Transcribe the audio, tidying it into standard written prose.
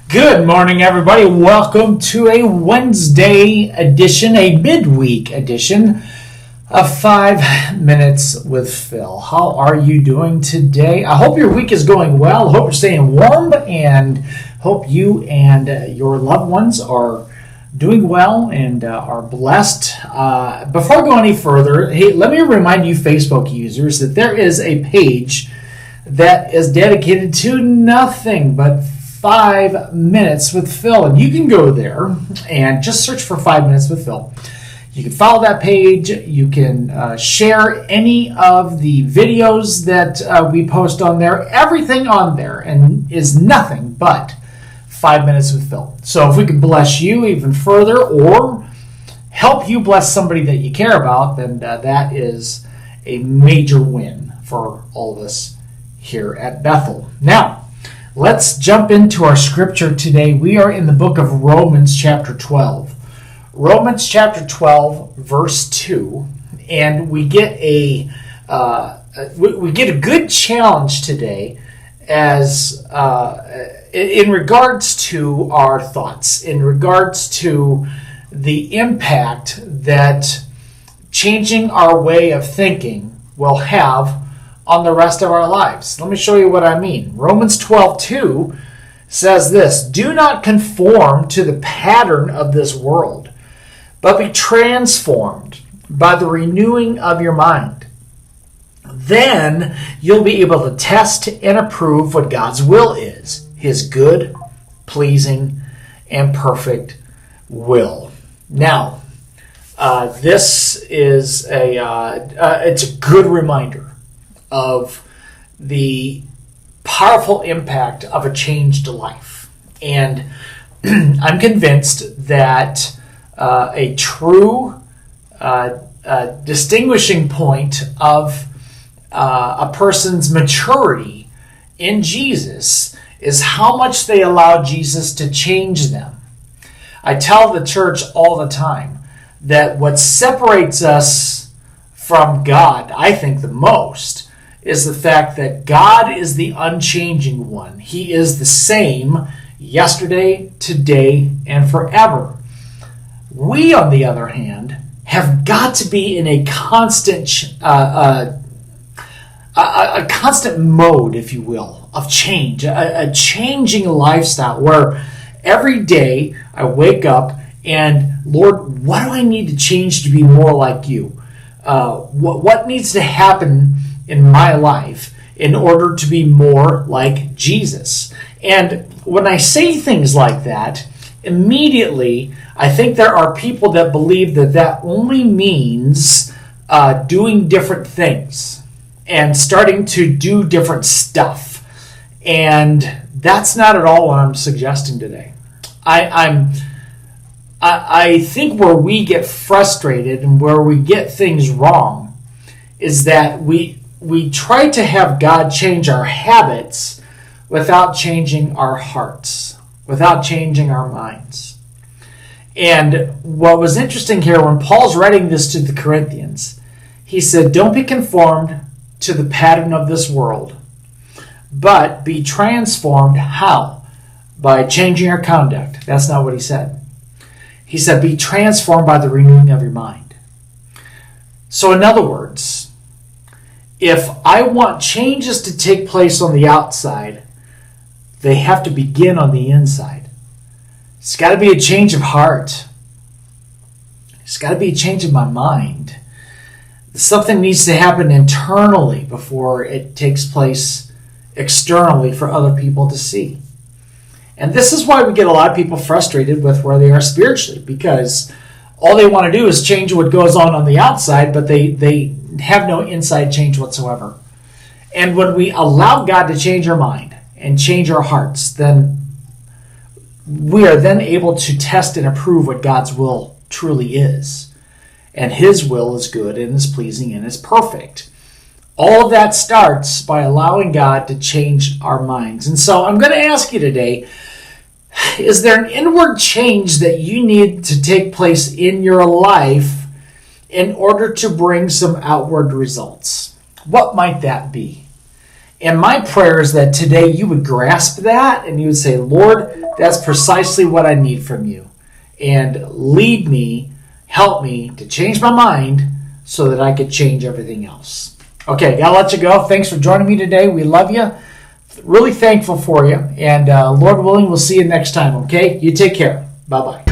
Good morning, everybody. Welcome to a Wednesday edition, a midweek edition of 5 Minutes with Phil. How are you doing today? I hope your week is going well. I hope you're staying warm and hope you and your loved ones are doing well and are blessed. Before I go any further, hey, let me remind you Facebook users that there is a page that is dedicated to nothing but 5 Minutes with Phil, and you can go there and just search for 5 Minutes with Phil. You can follow that page. You can share any of the videos that we post on there. Everything on there and is nothing but 5 Minutes with Phil. So if we could bless you even further or help you bless somebody that you care about, then that is a major win for all of us here at Bethel. Now, let's jump into our scripture today. We are in the book of Romans chapter 12. Romans chapter 12, verse 2. And we get a good challenge today as in regards to our thoughts, in regards to the impact that changing our way of thinking will have on the rest of our lives. Let me show you what I mean. Romans 12:2 says this: "Do not conform to the pattern of this world, but be transformed by the renewing of your mind. Then you'll be able to test and approve what God's will is, His good, pleasing, and perfect will." Now, this is it's a good reminder of the powerful impact of a changed life. And I'm convinced that a true distinguishing point of a person's maturity in Jesus is how much they allow Jesus to change them. I tell the church all the time that what separates us from God, I think the most, is the fact that God is the unchanging one. He is the same yesterday, today, and forever. We, on the other hand, have got to be in a constant constant mode, if you will, of change, a changing lifestyle where every day I wake up and, Lord, what do I need to change to be more like you? What needs to happen in my life in order to be more like Jesus? And when I say things like that, immediately I think there are people that believe that that only means doing different things and starting to do different stuff. And that's not at all what I'm suggesting today. I think where we get frustrated and where we get things wrong is that we try to have God change our habits without changing our hearts, without changing our minds. And what was interesting here, when Paul's writing this to the Corinthians, he said, "Don't be conformed to the pattern of this world, but be transformed." How? By changing your conduct. That's not what he said. He said, "Be transformed by the renewing of your mind." So in other words, if I want changes to take place on the outside, they have to begin on the inside. It's got to be a change of heart. It's got to be a change of my mind. Something needs to happen internally before it takes place externally for other people to see. And this is why we get a lot of people frustrated with where they are spiritually, because all they want to do is change what goes on the outside, but they have no inside change whatsoever. And when we allow God to change our mind and change our hearts, then we are then able to test and approve what God's will truly is. And His will is good and is pleasing and is perfect. All of that starts by allowing God to change our minds. And so I'm going to ask you today, is there an inward change that you need to take place in your life in order to bring some outward results? What might that be? And my prayer is that today you would grasp that and you would say, Lord, that's precisely what I need from you. And lead me, help me to change my mind so that I could change everything else. Okay, gotta let you go. Thanks for joining me today. We love you. Really thankful for you. And Lord willing, we'll see you next time, okay? You take care. Bye-bye.